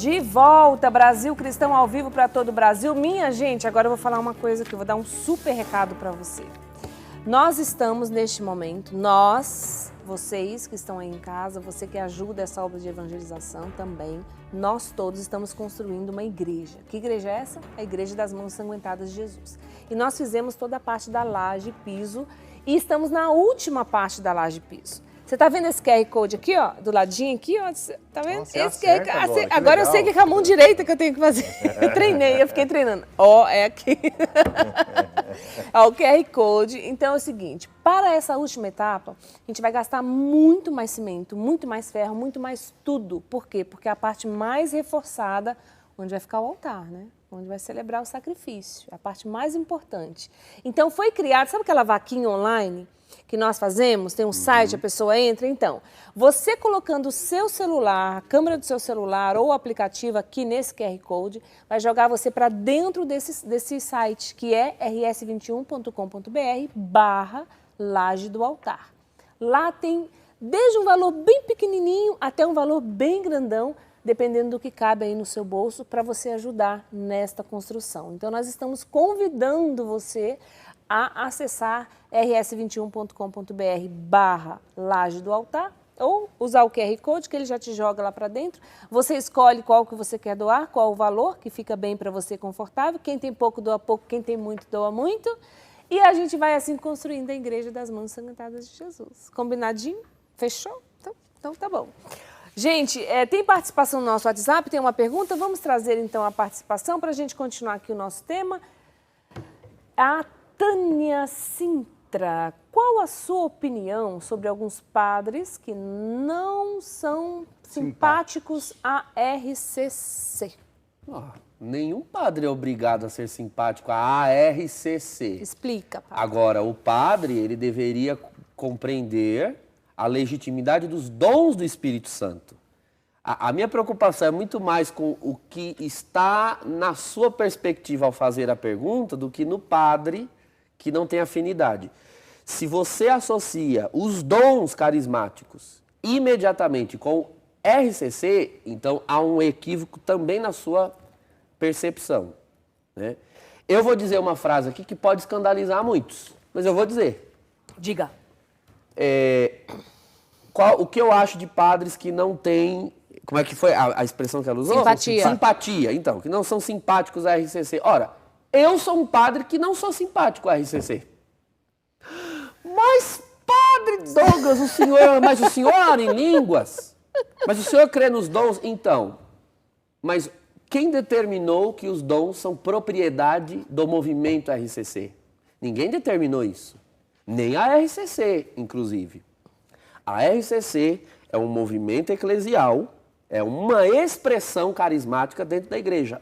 De volta, Brasil Cristão ao vivo para todo o Brasil. Minha gente, agora eu vou falar uma coisa que eu vou dar um super recado para você. Nós estamos neste momento, vocês que estão aí em casa, você que ajuda essa obra de evangelização também, nós todos estamos construindo uma igreja. Que igreja é essa? A Igreja das Mãos Ensanguentadas de Jesus. E nós fizemos toda a parte da laje, piso, e estamos na última parte da laje, piso. Você tá vendo esse QR Code aqui, ó? Do ladinho aqui, ó? Tá vendo? Nossa, esse QR Code. Agora eu sei que é com a mão direita que eu tenho que fazer. Eu fiquei treinando. Ó, é aqui. Ó, o QR Code. Então é o seguinte, para essa última etapa, a gente vai gastar muito mais cimento, muito mais ferro, muito mais tudo. Por quê? Porque é a parte mais reforçada, onde vai ficar o altar, né? Onde vai celebrar o sacrifício. É a parte mais importante. Então foi criado, sabe aquela vaquinha online que nós fazemos, tem um site, a pessoa entra, então, você colocando o seu celular, a câmera do seu celular ou o aplicativo aqui nesse QR Code, vai jogar você para dentro desse site, que é rs21.com.br/laje do altar. Lá tem desde um valor bem pequenininho até um valor bem grandão, dependendo do que cabe aí no seu bolso, para você ajudar nesta construção. Então, nós estamos convidando você a acessar rs21.com.br/laje do altar ou usar o QR Code que ele já te joga lá para dentro. Você escolhe qual que você quer doar, qual o valor que fica bem para você, confortável. Quem tem pouco doa pouco, quem tem muito doa muito. E a gente vai assim construindo a Igreja das Mãos Ensanguentadas de Jesus. Combinadinho? Fechou? Então tá bom. Gente, tem participação no nosso WhatsApp, tem uma pergunta. Vamos trazer então a participação para a gente continuar aqui o nosso tema. A Tânia Sintra, qual a sua opinião sobre alguns padres que não são simpáticos à RCC? Nenhum padre é obrigado a ser simpático à ARCC. Explica, padre. Agora, o padre, ele deveria compreender a legitimidade dos dons do Espírito Santo. A minha preocupação é muito mais com o que está na sua perspectiva ao fazer a pergunta do que no padre que não tem afinidade. Se você associa os dons carismáticos imediatamente com RCC, então há um equívoco também na sua percepção, né? Eu vou dizer uma frase aqui que pode escandalizar muitos, mas eu vou dizer. Diga. O que eu acho de padres que não têm... Como é que foi a expressão que ela usou? Simpatia. Simpatia, então, que não são simpáticos à RCC. Ora, eu sou um padre que não sou simpático à RCC. Mas, padre Douglas, o senhor ora em línguas? Mas o senhor crê nos dons? Então, mas quem determinou que os dons são propriedade do movimento RCC? Ninguém determinou isso. Nem a RCC, inclusive. A RCC é um movimento eclesial, é uma expressão carismática dentro da igreja.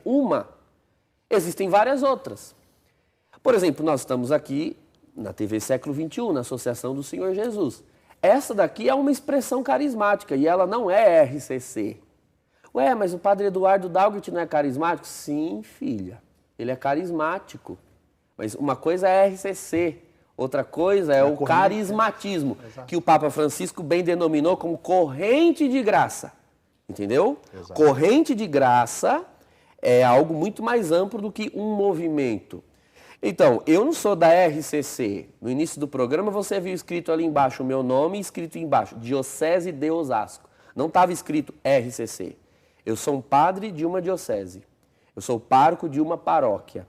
Existem várias outras. Por exemplo, nós estamos aqui na TV Século XXI, na Associação do Senhor Jesus. Essa daqui é uma expressão carismática e ela não é RCC. Ué, mas o padre Eduardo Dalgert não é carismático? Sim, filha, ele é carismático. Mas uma coisa é RCC, outra coisa é o carismatismo, que o Papa Francisco bem denominou como corrente de graça. Entendeu? Exato. Corrente de graça é algo muito mais amplo do que um movimento. Então, eu não sou da RCC. No início do programa você viu escrito ali embaixo o meu nome e escrito embaixo, Diocese de Osasco. Não estava escrito RCC. Eu sou um padre de uma diocese. Eu sou pároco de uma paróquia.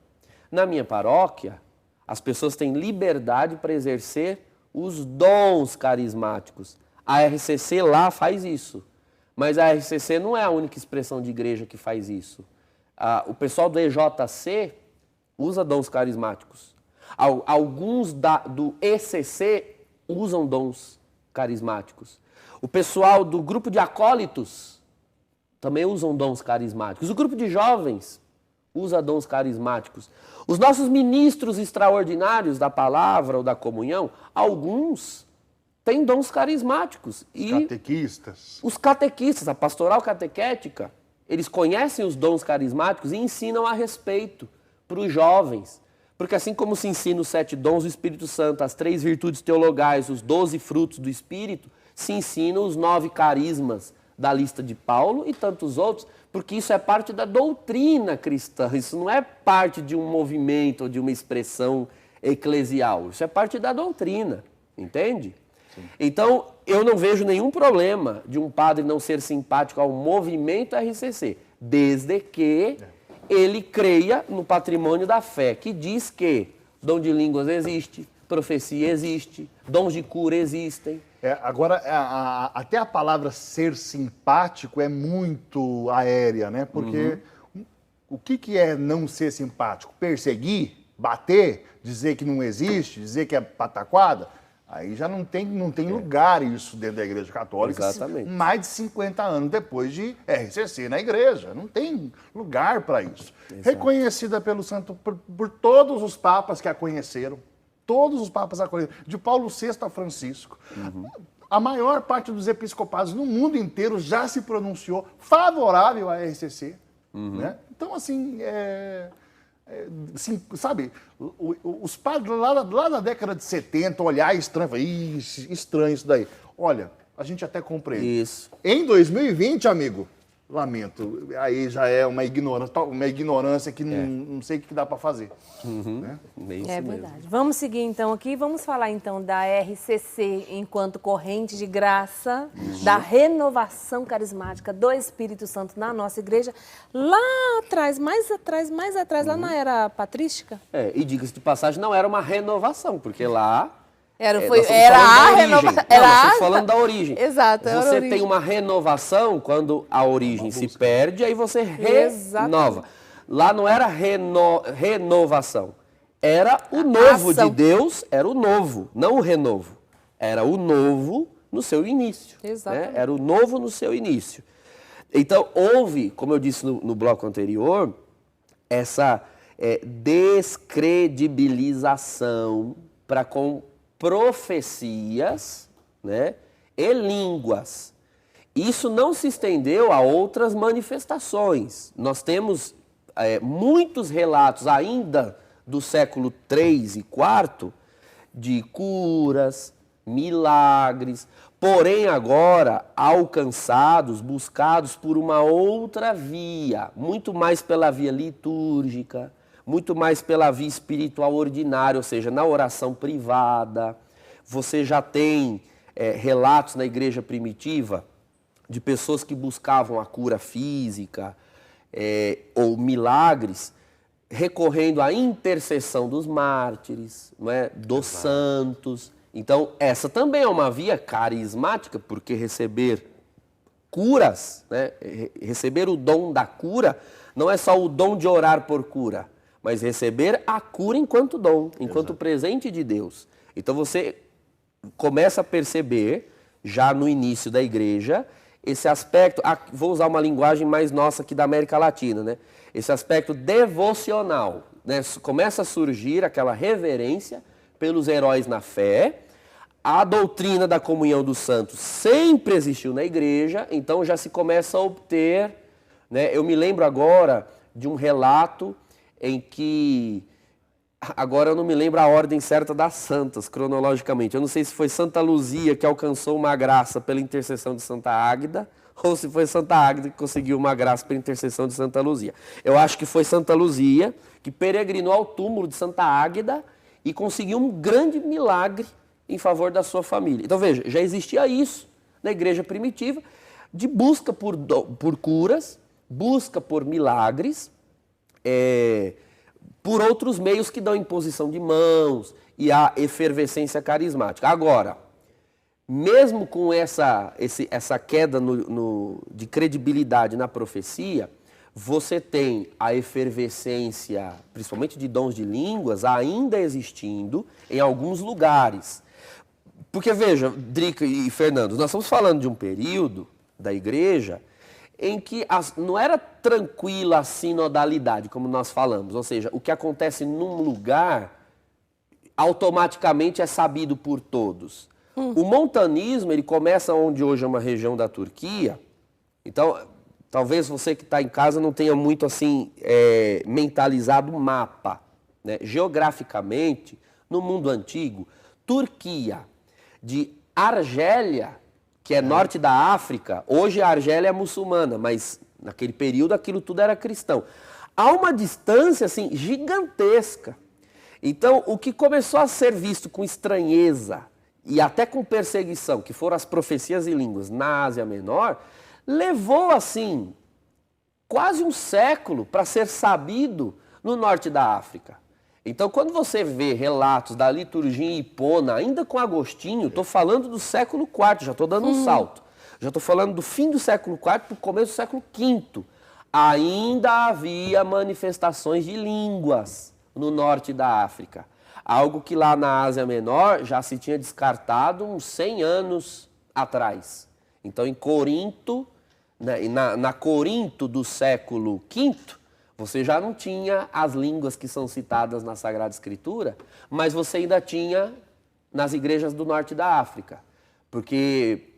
Na minha paróquia, as pessoas têm liberdade para exercer os dons carismáticos. A RCC lá faz isso. Mas a RCC não é a única expressão de igreja que faz isso. O pessoal do EJC usa dons carismáticos. Alguns do ECC usam dons carismáticos. O pessoal do grupo de acólitos também usam dons carismáticos. O grupo de jovens usa dons carismáticos. Os nossos ministros extraordinários da palavra ou da comunhão, alguns têm dons carismáticos. Os catequistas, a pastoral catequética, eles conhecem os dons carismáticos e ensinam a respeito para os jovens. Porque assim como se ensina os 7 dons do Espírito Santo, as 3 virtudes teologais, os 12 frutos do Espírito, se ensinam os 9 carismas da lista de Paulo e tantos outros, Porque isso é parte da doutrina cristã, isso não é parte de um movimento ou de uma expressão eclesial, isso é parte da doutrina, entende? Sim. Então, eu não vejo nenhum problema de um padre não ser simpático ao movimento RCC, desde que ele creia no patrimônio da fé, que diz que dom de línguas existe, profecia existe, dons de cura existem. Agora, até a palavra ser simpático é muito aérea, né? Porque o que é não ser simpático? Perseguir? Bater? Dizer que não existe? Dizer que é pataquada? Aí já não tem lugar isso dentro da Igreja Católica. Exatamente. Mais de 50 anos depois de RCC na Igreja. Não tem lugar para isso. Exato. Reconhecida pelo santo, por todos os papas que a conheceram. Todos os papas a conheceram. De Paulo VI a Francisco. A maior parte dos episcopados no mundo inteiro já se pronunciou favorável à RCC. Né? Então, assim, sabe, os padres lá da década de 70 olhar estranho, estranho isso daí. Olha, a gente até compreende. Isso. Em 2020, amigo, lamento, aí já é uma ignorância que não sei o que dá para fazer. Né? É verdade. Vamos seguir então aqui, vamos falar então da RCC enquanto corrente de graça, da renovação carismática do Espírito Santo na nossa igreja, lá atrás, mais atrás, lá na era patrística. E diga-se de passagem, não era uma renovação, porque lá... Era a renovação. Estamos falando da origem. Exato. Você tem uma renovação quando a origem se perde, aí você renova. Lá não era renovação. Era o novo de Deus, era o novo, não o renovo. Era o novo no seu início. Exatamente. Né? Era o novo no seu início. Então, houve, como eu disse no bloco anterior, essa descredibilização para com profecias, né, e línguas. Isso não se estendeu a outras manifestações. Nós temos muitos relatos ainda do século III e IV de curas, milagres, porém agora alcançados, buscados por uma outra via, muito mais pela via litúrgica, muito mais pela via espiritual ordinária, ou seja, na oração privada. Você já tem relatos na igreja primitiva de pessoas que buscavam a cura física ou milagres, recorrendo à intercessão dos mártires, não é? Dos santos. Então, essa também é uma via carismática, porque receber curas, né? Receber o dom da cura, não é só o dom de orar por cura, mas receber a cura enquanto dom, enquanto presente de Deus. Então você começa a perceber, já no início da igreja, esse aspecto, vou usar uma linguagem mais nossa aqui da América Latina, né? Esse aspecto devocional, né? Começa a surgir aquela reverência pelos heróis na fé. A doutrina da comunhão dos santos sempre existiu na igreja, então já se começa a obter, né? Eu me lembro agora de um relato em que, agora eu não me lembro a ordem certa das santas, cronologicamente. Eu não sei se foi Santa Luzia que alcançou uma graça pela intercessão de Santa Águida, ou se foi Santa Águida que conseguiu uma graça pela intercessão de Santa Luzia. Eu acho que foi Santa Luzia que peregrinou ao túmulo de Santa Águida e conseguiu um grande milagre em favor da sua família. Então veja, já existia isso na igreja primitiva, de busca por curas, busca por milagres, por outros meios que dão imposição de mãos e a efervescência carismática. Agora, mesmo com essa queda de credibilidade na profecia, você tem a efervescência, principalmente de dons de línguas, ainda existindo em alguns lugares. Porque veja, Drica e Fernando, nós estamos falando de um período da igreja em que não era tranquila a sinodalidade, como nós falamos. Ou seja, o que acontece num lugar, automaticamente é sabido por todos. O montanismo, ele começa onde hoje é uma região da Turquia. Então, talvez você que está em casa não tenha muito assim mentalizado o mapa, né? Geograficamente, no mundo antigo, Turquia, de Argélia que é norte da África, hoje a Argélia é muçulmana, mas naquele período aquilo tudo era cristão. Há uma distância assim gigantesca. Então, o que começou a ser visto com estranheza e até com perseguição, que foram as profecias e línguas na Ásia Menor, levou assim quase um século para ser sabido no norte da África. Então, quando você vê relatos da liturgia em Hipona, ainda com Agostinho, estou falando do século IV, já estou dando um salto. Já estou falando do fim do século IV para o começo do século V. Ainda havia manifestações de línguas no norte da África. Algo que lá na Ásia Menor já se tinha descartado uns 100 anos atrás. Então, em Corinto, né, na Corinto do século V, você já não tinha as línguas que são citadas na Sagrada Escritura, mas você ainda tinha nas igrejas do norte da África. Porque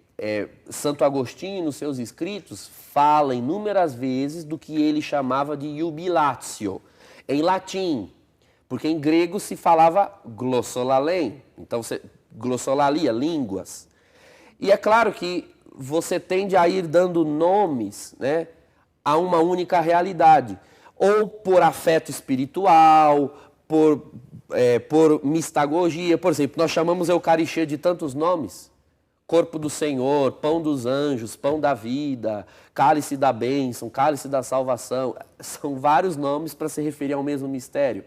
Santo Agostinho, nos seus escritos, fala inúmeras vezes do que ele chamava de jubilatio, em latim, porque em grego se falava glossolalia, então glossolalia, línguas. E é claro que você tende a ir dando nomes, né, a uma única realidade, ou por afeto espiritual, por mistagogia. Por exemplo, nós chamamos a Eucaristia de tantos nomes: corpo do Senhor, pão dos anjos, pão da vida, cálice da bênção, cálice da salvação. São vários nomes para se referir ao mesmo mistério.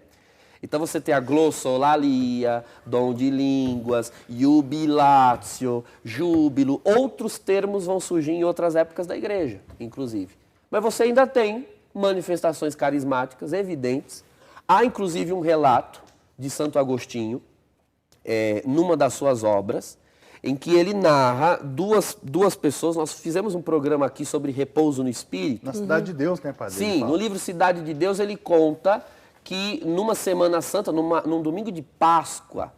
Então você tem a glossolalia, dom de línguas, jubilatio, júbilo. Outros termos vão surgir em outras épocas da igreja, inclusive. Mas você ainda tem manifestações carismáticas evidentes. Há inclusive um relato de Santo Agostinho, numa das suas obras, em que ele narra duas pessoas. Nós fizemos um programa aqui sobre repouso no espírito. Na Cidade de Deus, né, padre? Sim, no livro Cidade de Deus ele conta que numa Semana Santa, num domingo de Páscoa,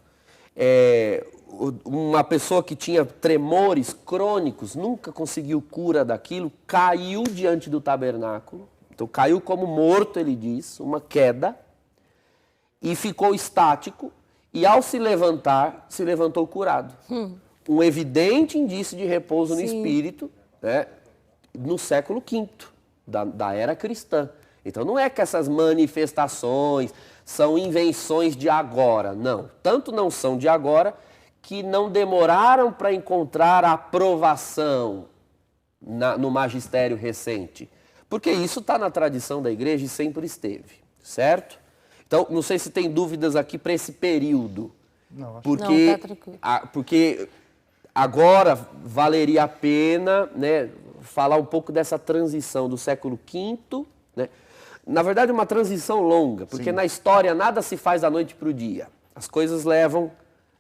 uma pessoa que tinha tremores crônicos, nunca conseguiu cura daquilo, caiu diante do tabernáculo. Então caiu como morto, ele diz, uma queda, e ficou estático, e ao se levantar, se levantou curado. Um evidente indício de repouso no espírito, né, no século V da era cristã. Então não é que essas manifestações são invenções de agora, não. Tanto não são de agora que não demoraram para encontrar aprovação no magistério recente. Porque isso está na tradição da igreja e sempre esteve, certo? Então, não sei se tem dúvidas aqui para esse período. Não, acho que não, tá tranquilo. Porque agora valeria a pena, né, falar um pouco dessa transição do século V, né? Na verdade, uma transição longa, porque na história nada se faz da noite para o dia. As coisas levam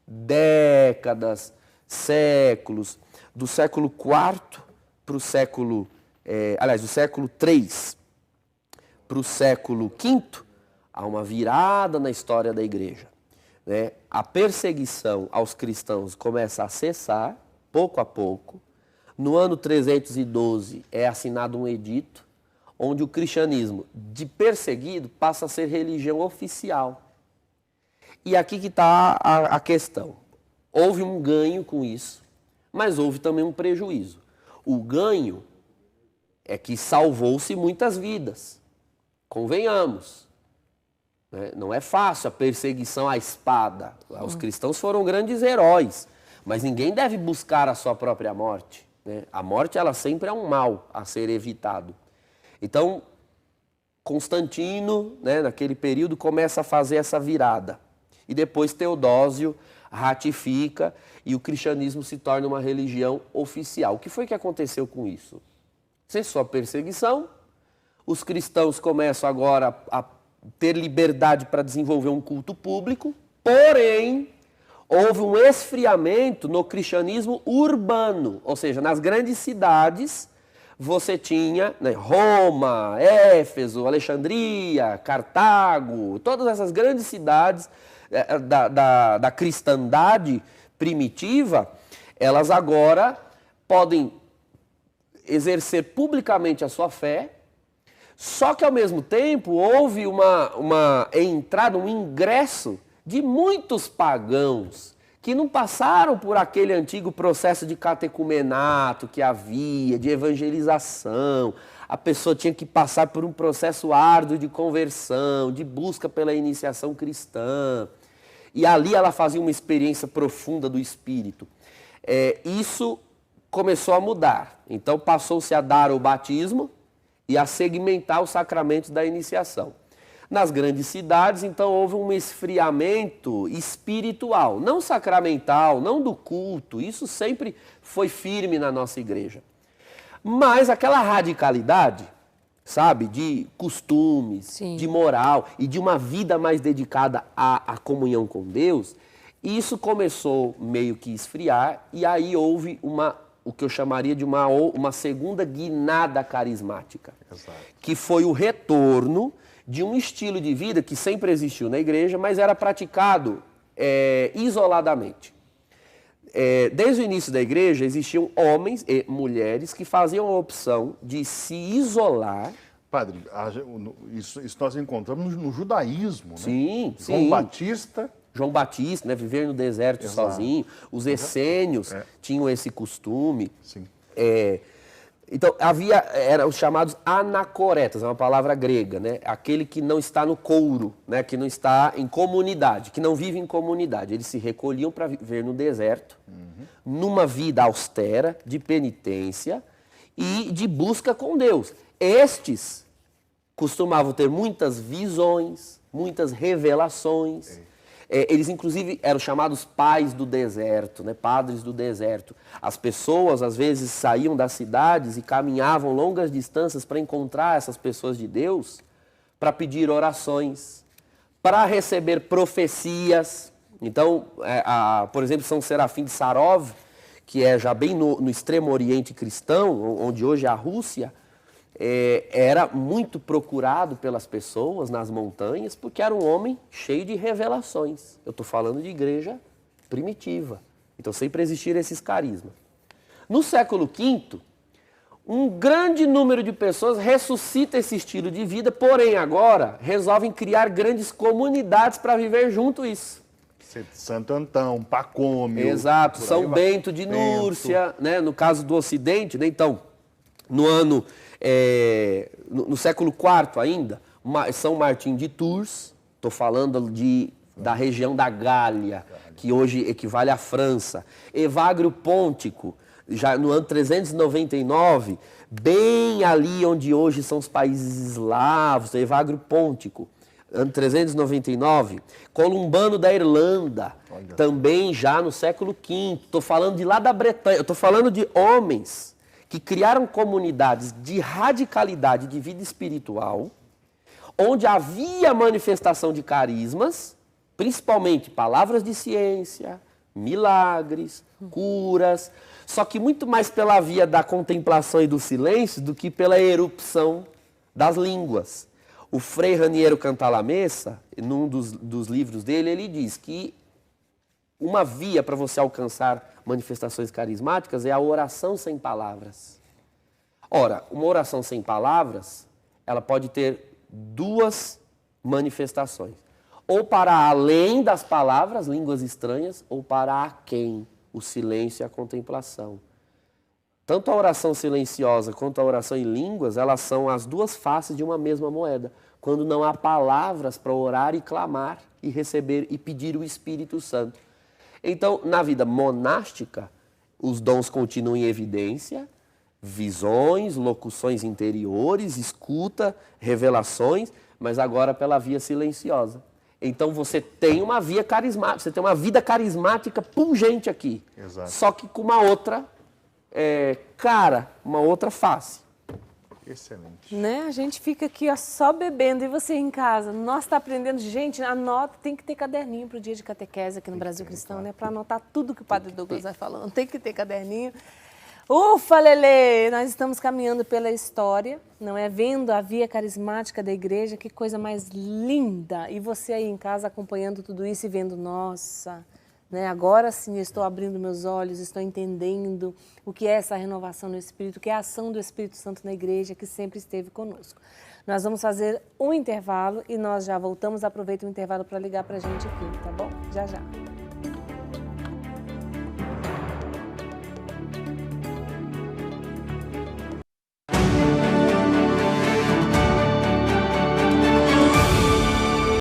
décadas, séculos, do século IV para o século... do século III para o século V, há uma virada na história da igreja, né? A perseguição aos cristãos começa a cessar, pouco a pouco. No ano 312 é assinado um edito, onde o cristianismo, de perseguido, passa a ser religião oficial. E aqui que está a questão. Houve um ganho com isso, mas houve também um prejuízo. O ganho é que salvou-se muitas vidas. Convenhamos. Né? Não é fácil a perseguição à espada. Os cristãos foram grandes heróis, mas ninguém deve buscar a sua própria morte. Né? A morte, ela sempre é um mal a ser evitado. Então, Constantino, né, naquele período, começa a fazer essa virada. E depois Teodósio ratifica e o cristianismo se torna uma religião oficial. O que foi que aconteceu com isso? Cessou a perseguição, os cristãos começam agora a ter liberdade para desenvolver um culto público, porém, houve um esfriamento no cristianismo urbano, ou seja, nas grandes cidades você tinha, né, Roma, Éfeso, Alexandria, Cartago, todas essas grandes cidades da cristandade primitiva, elas agora podem exercer publicamente a sua fé, só que ao mesmo tempo houve uma entrada, um ingresso de muitos pagãos que não passaram por aquele antigo processo de catecumenato que havia, de evangelização. A pessoa tinha que passar por um processo árduo de conversão, de busca pela iniciação cristã. E ali ela fazia uma experiência profunda do Espírito. Isso começou a mudar. Então passou-se a dar o batismo e a segmentar os sacramentos da iniciação. Nas grandes cidades, então, houve um esfriamento espiritual, não sacramental, não do culto. Isso sempre foi firme na nossa igreja. Mas aquela radicalidade, sabe, de costumes, Sim. de moral e de uma vida mais dedicada à comunhão com Deus, isso começou meio que esfriar e aí houve o que eu chamaria de uma segunda guinada carismática, Exato. que foi o retorno de um estilo de vida que sempre existiu na igreja, mas era praticado isoladamente. Desde o início da igreja, existiam homens e mulheres que faziam a opção de se isolar. Padre, isso nós encontramos no judaísmo, né? Sim, João sim. João Batista, né, viver no deserto Exato. sozinho. Os essênios tinham esse costume. Sim. Então, eram os chamados anacoretas, é uma palavra grega, né? Aquele que não está no couro, né? Que não está em comunidade, que não vive em comunidade. Eles se recolhiam para viver no deserto, numa vida austera, de penitência e de busca com Deus. Estes costumavam ter muitas visões, muitas revelações. Eles, inclusive, eram chamados pais do deserto, né? Padres do deserto. As pessoas, às vezes, saíam das cidades e caminhavam longas distâncias para encontrar essas pessoas de Deus, para pedir orações, para receber profecias. Então, por exemplo, São Serafim de Sarov, que é já bem no extremo oriente cristão, onde hoje é a Rússia, era muito procurado pelas pessoas nas montanhas, porque era um homem cheio de revelações. Eu estou falando de igreja primitiva. Então sempre existiram esses carismas. No século V, um grande número de pessoas ressuscita esse estilo de vida, porém agora resolvem criar grandes comunidades para viver junto isso. Santo Antão, Pacômio. Exato, São Bento de Núrcia, né? No caso do Ocidente, né? Então, no século IV ainda, São Martim de Tours, estou falando da região da Gália, que hoje equivale à França. Evagrio Pôntico, já no ano 399, bem ali onde hoje são os países eslavos, Evagrio Pôntico, ano 399. Columbano da Irlanda, também já no século V. Estou falando de lá da Bretanha, estou falando de homens que criaram comunidades de radicalidade de vida espiritual, onde havia manifestação de carismas, principalmente palavras de ciência, milagres, curas, só que muito mais pela via da contemplação e do silêncio do que pela erupção das línguas. O Frei Raniero Cantalamessa, num dos livros dele, ele diz que uma via para você alcançar manifestações carismáticas é a oração sem palavras. Ora, uma oração sem palavras, ela pode ter duas manifestações. Ou para além das palavras, línguas estranhas, ou para aquém, o silêncio e a contemplação. Tanto a oração silenciosa quanto a oração em línguas, elas são as duas faces de uma mesma moeda. Quando não há palavras para orar e clamar e receber e pedir o Espírito Santo. Então, na vida monástica, os dons continuam em evidência, visões, locuções interiores, escuta, revelações, mas agora pela via silenciosa. Então você tem uma via carismática, você tem uma vida carismática pungente aqui. Exato. Só que com uma outra uma outra face. Excelente. Né? A gente fica aqui ó, só bebendo e você em casa. Nós está aprendendo. Gente, anota, tem que ter caderninho para o dia de catequese aqui no Brasil Cristão, né? Para anotar tudo que o Padre Douglas vai falando. Tem que ter caderninho. Ufa, Lelê! Nós estamos caminhando pela história, não é? Vendo a via carismática da igreja, que coisa mais linda. E você aí em casa acompanhando tudo isso e vendo, nossa, né? Agora sim eu estou abrindo meus olhos, estou entendendo o que é essa renovação no Espírito, o que é a ação do Espírito Santo na igreja, que sempre esteve conosco. Nós vamos fazer um intervalo e nós já voltamos. Aproveita o intervalo para ligar para a gente aqui, tá bom? Já, já.